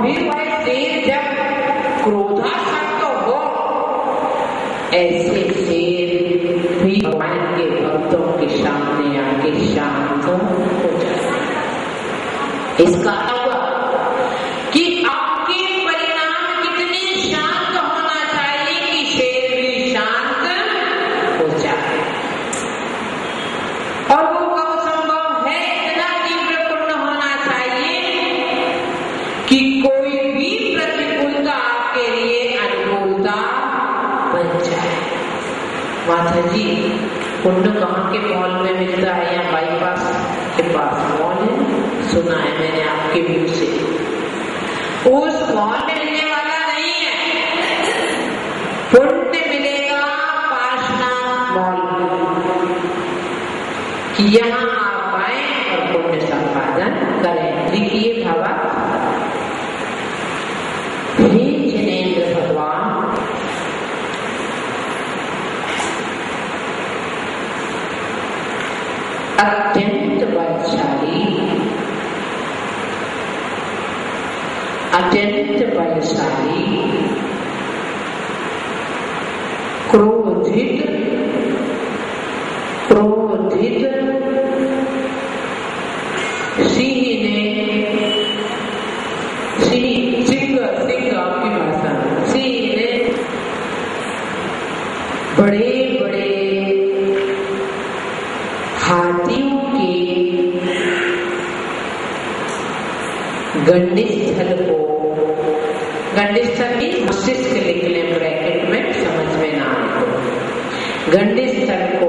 फिर वह शेर जब क्रोधासक्त हो, ऐसे शेर भी भगवान के भक्तों के सामने आके शांत हो जाए। इसका हुआ कि आपके परिणाम कितने शांत होना चाहिए कि शेर भी शांत हो जाए। और वो कब संभव है? इतना तीव्रपूर्ण होना चाहिए कि कोई भी प्रतिकूलता आपके लिए अनुकूलता बन जाए। माता जी, कुंड कहाँ के मॉल में मिलता है? या बाईपास के पास मॉल है, सुना है मैंने आपके मुंह से। उस मॉल में मिलने वाला नहीं है, पुण्य मिलेगा पार्श्वनाथ मॉल कि यहाँ आप आए और पुण्य संपादन करें। लिखिए भावा, हे जिनेंद्र भगवान, अत्यंत बलशाली, अत्यंत बलशाली, क्रोधित सिंह ने, सिंह आपकी भाषा, सिंह ने बड़े बड़े हाथियों के गंडस्थल को, गंडस्थल की मस्तिष्क लिख लें ब्रैकेट में, समझ में ना आए तो,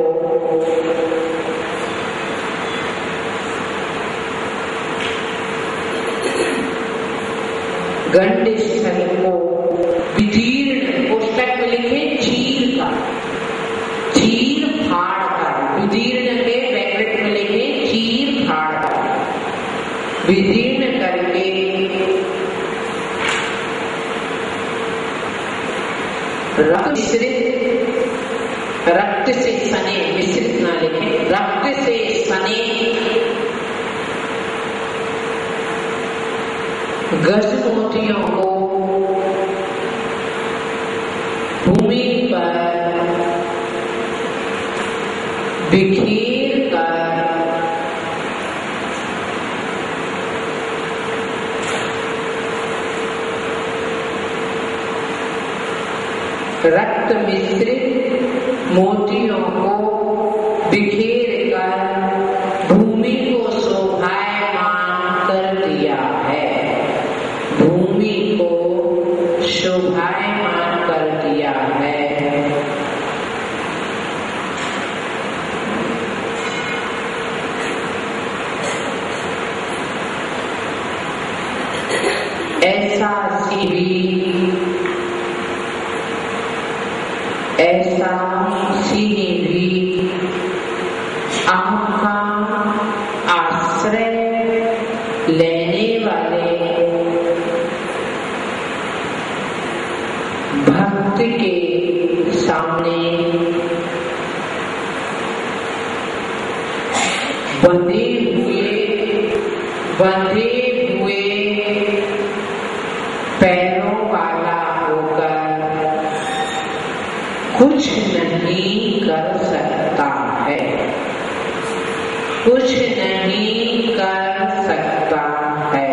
गंडस्थल को विदीर्ण, पुस्तक में लिखे चीर का, चीर फाड़ का, विदीर्ण के ब्रैकेट में लिखे चीर फाड़ का, विदीर्ण करके रक्त से सने, मिश्रित ना लिखे, रक्त से सने गजमोतियों को भूमि पर बिखेर कर रक्त मिश्रित मोतियों को बिखेर कर भूमि को शोभायमान कर दिया है, भूमि को शोभायमान कर दिया है। ऐसा सिंह भी आपका आश्रय लेने वाले भक्त के सामने बंधे हुए पैरों वाला होकर कुछ नहीं कर सकता है, कुछ नहीं कर सकता है।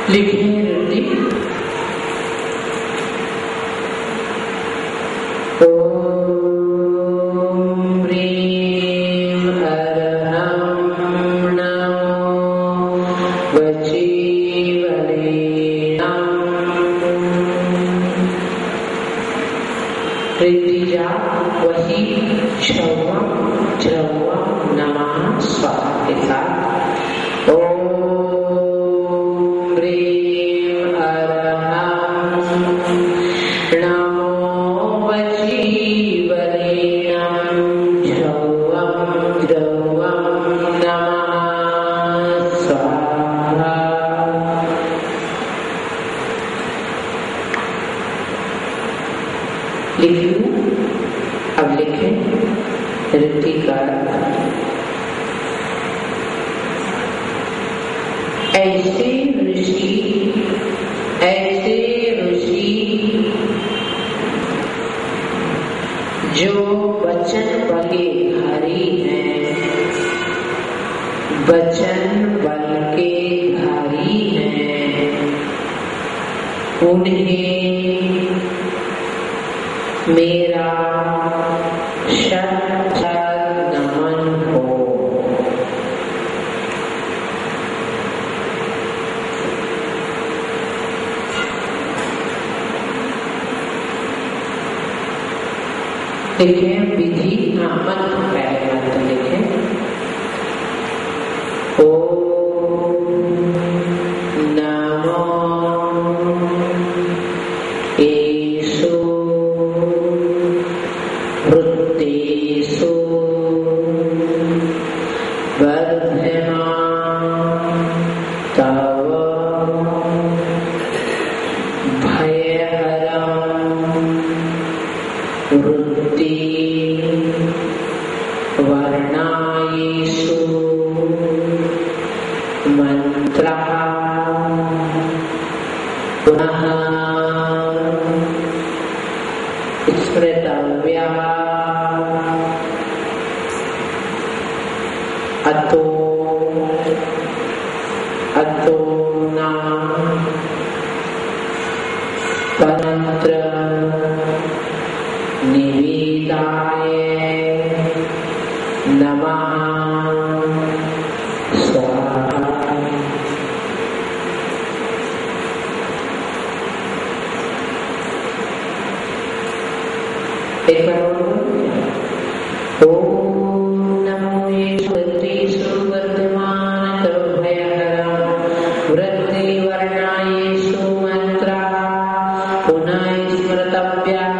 लिखिए रुद्धि, वही श्रवण नमः स्वाहा के साथ ओम ह्रीं अरहं नमो वजीवरेणं ध्रुवं नमः स्वाहा। लिख लूं? अब लिखें ऋति का ऐसे ऋषि जो वचन बल के धारी हैं, वचन बल के धारी हैं, उन्हें मेरा शत नमन हो। लिखे विधि मंत्र, पहले मंत्र लिखे ओम नमो ईशो वृत्तेषु वर्धमान तव भयहरं वृत्ति वर्णायेषु मंत्रः पुनः स्मृतव्यः अतो न तन्त्र निवेदाय नमः स्वाहा। एक बार ओम नमो ईश्वरेषु वर्धमान भयहरं वृत्ति वर्णायेषु मंत्रः पुनः स्मृतव्यः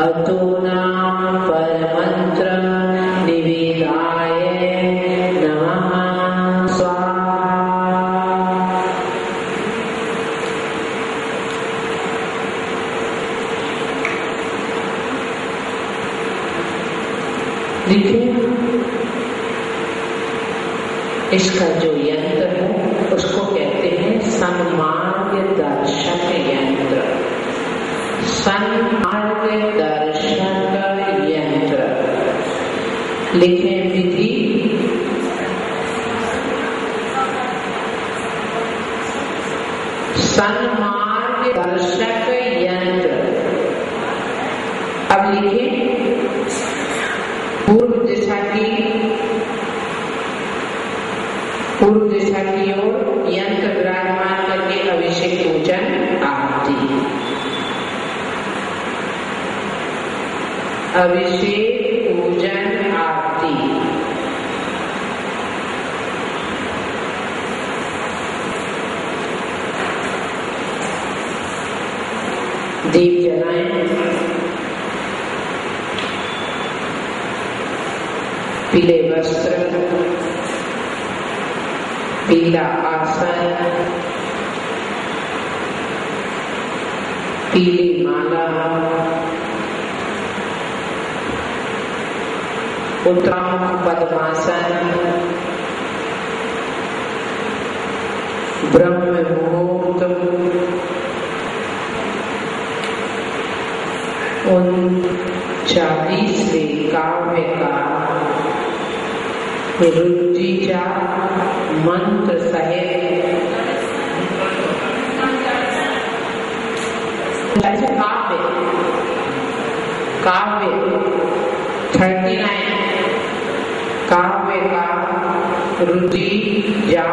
अतो नाम परमंत्र निवेदाय नमः स्वाहा। देखिए इसका जो यंत्र है उसको कहते हैं सन्मार्ग दर्शक यंत्र। सन्मार्ग दर्शक यंत्र लिखे विधि सन्मार्ग दर्शक यंत्र। अब लिखे पूर्व दिशा की ओर यंत्र विराजमान करके अभिषेक पूजन आरती। अभिषेक पूजन आरती। दीप जलाएं, पीले वस्त्र, पीला आसन, पीली माला, उत्तरामुख पद्मासन, ब्रह्म मुहूर्त, 39वें काव्य का रुद्रीचा मंत्र सहित काव्य 39 काव्य का रुद्रीजा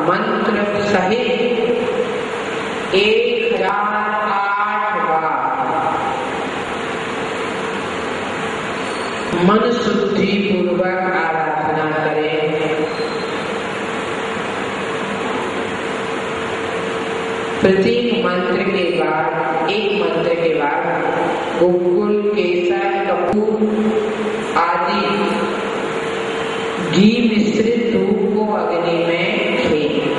मंत्र सहित 1008 बार मन शुद्धि पूर्वक आराधना करें। प्रत्येक मंत्र के बाद गुग्गुल, केसर, कपूर आदि घी मिश्रित धूप को अग्नि में खेलें।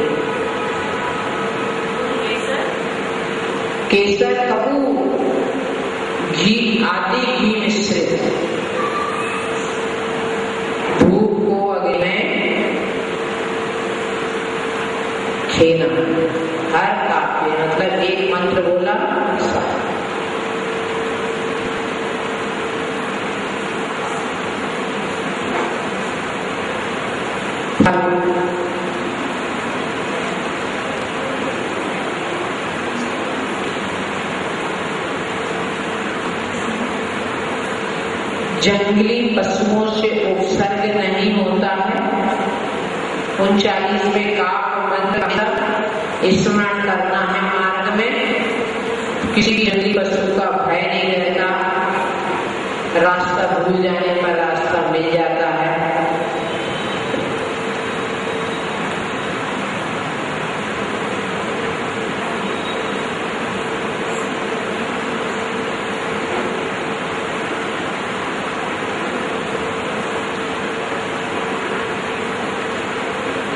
केसर, कपूर, घी आदि घी मिश्रित जंगली पशुओं से उपसर्ग नहीं होता है। 39वें का मंत्र स्मरण करना है। मार्ग में किसी जंगली पशु का भय नहीं रहता, रास्ता भूल जाने पर रास्ता मिल जाता है।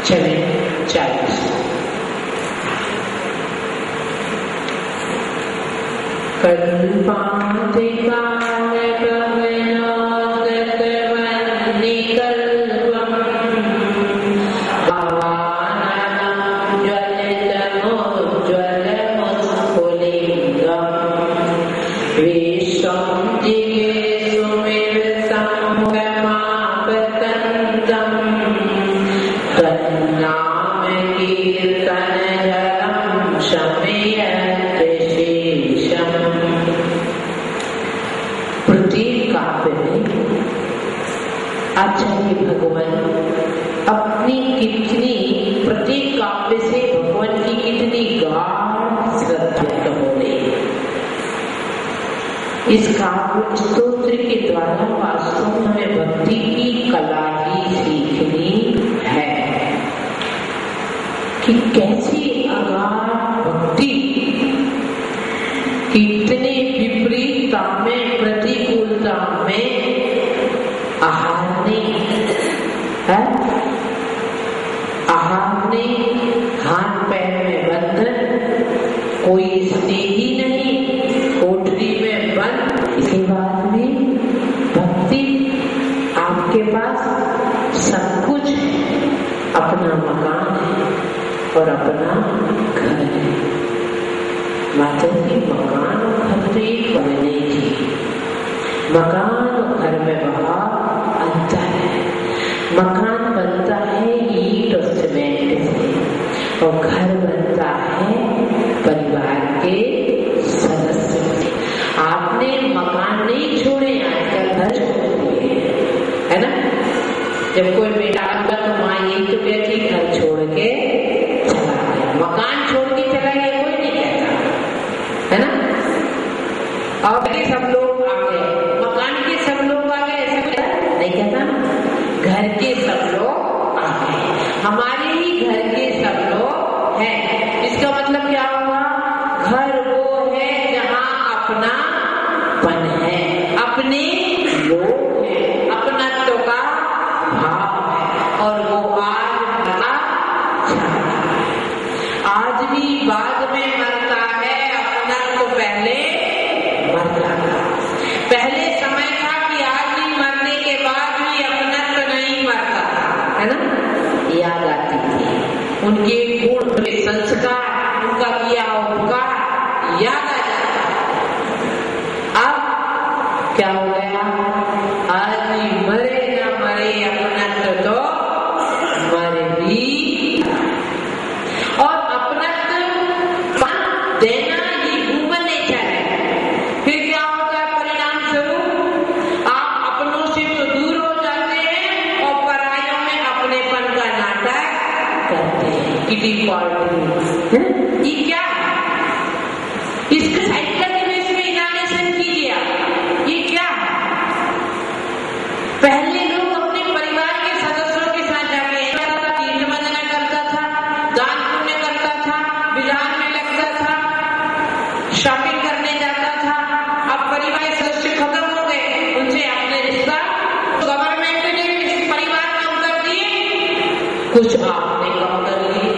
चले 40 कल्पांते काल आचार्य भगवान अपनी कितनी प्रत्येक काव्य से भगवान की कितनी गाढ़ श्रद्धा हो गई। इस काव्य स्तोत्र के द्वारा वास्तव में भक्ति की कला ही सीखनी है कि कैसी अगाध भक्ति कितने विपरीतता में, प्रतिकूलता में आहारने हाथ पैर में बंधन, कोई स्नेही नहीं, कोठरी में बंद। इसके बाद भी भक्ति आपके पास सब कुछ है, अपना मकान है और अपना घर है। माता जी मकान और घर तो एक बनने थी। मकान और घर में बहुत अंतर है। मकान बनता है ईंट और सीमेंट से और घर बनता है परिवार के सदस्य से। आपने मकान नहीं छोड़े, आजकल घर छोड़ दिए, है ना। जब कोई बेटा आता तो माँ यही तो कहती घर छोड़ के चला गया, मकान छोड़ के चला गया कोई नहीं कहता, है ना। और सब लोग आ गए, मकान के सब लोग आ गए ऐसा नहीं कहता, घर के सब लोग आ गए, हमारे ही घर के सब लोग हैं। इसका मतलब क्या हुआ? घर वो है जहाँ अपनापन है, अपने लोग हैं, अपनत्व का भाव है। और वो आज भी बाद में मरता है, अपना तो पहले मरता था। पहले समय था कि आदमी मरने के बाद भी अपना तो नहीं मरता था, है ना। याद आती थी उनके गुण, उनके संस्कार, उनका किया उपकार याद आ जाता। अब क्या हो गया? आदमी मरे ना मरे, अपना तो मरे भी। और अपना देना ये ह्यूमन नेचर है। फिर क्या होता है परिणाम स्वरूप? आप अपनों से तो दूर हो जाते हैं और परायों में अपनेपन का नाटक करते हैं। किटी पार्टी ये क्या है? इसके साइकिल में इसमें इनोवेशन कीजिए आप। ये क्या है? पहले लोग अपने परिवार के सदस्यों के साथ जाके तीर्थ वंदना करता था, दान पुण्य करता था, विधान में लगता था, शॉपिंग करने जाता था। अब परिवार के सदस्य खत्म हो गए, उनसे आपने रिश्ता, गवर्नमेंट ने परिवार कम कर दिए, कुछ आपने कम कर दिए,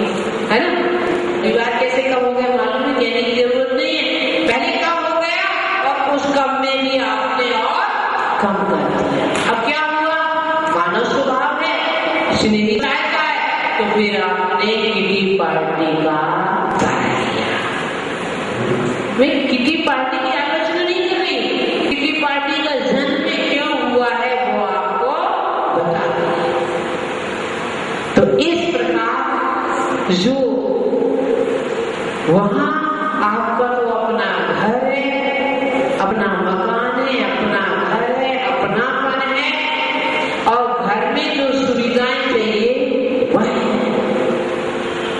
है ना। परिवार कैसे कम हो गया मालूम है, कहने की जरूरत नहीं है। पहले कम हो गया और उस कम में भी आपने और कम कर दिया। अब क्या हुआ? मानव स्वभाव है, इसने नहीं चाहता है, तो फिर आपने किटी पार्टी का मैं किटी पार्टी की आलोचना नहीं कर रही, किटी पार्टी का जन्म क्यों हुआ है वो आपको बता दूं। तो इस प्रकार जो वहां आपका तो अपना घर है, अपना मकान है, अपना घर है, अपना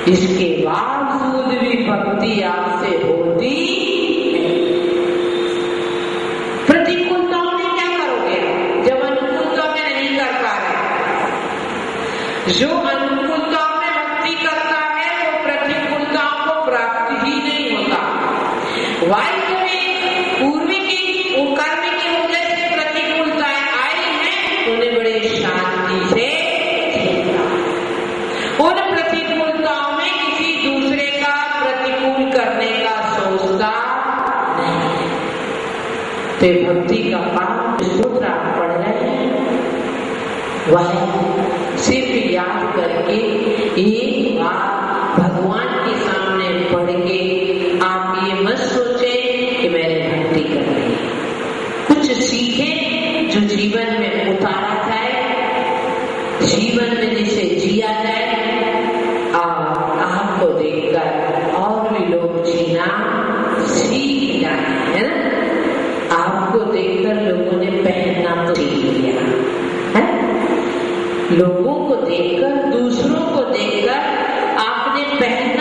इसके बावजूद भी भक्ति आपसे होती। प्रतिकूलताओं में क्या करोगे जब अनुकूलता में नहीं कर पा रहे? जो अनुकूलताओं में भक्ति करता है वो प्रतिकूलताओं को प्राप्त ही नहीं होता। वायु में पूर्वी की कर्म की वजह से प्रतिकूलताएं आई हैं, उन्हें बड़े शांति से उन प्रतिकूलताओं में किसी दूसरे का प्रतिकूल करने का सोचता नहीं है। तो भक्ति का पाठ सूत्र आप पढ़ रहे हैं, वह सिर्फ याद करके एक बार भगवान के सामने पढ़ के आप ये मत सोचे कि मैंने भक्ति कर ली। कुछ सीखें जो जीवन में उतारा जाए, जीवन में जिसे जिया जाए, और आपको देखकर और भी लोग जीना सीख जाए, है ना? आपको देखकर लोगों ने पहनना तो सीख लिया है। लोगों को देखकर, दूसरों को देखकर आपने पहन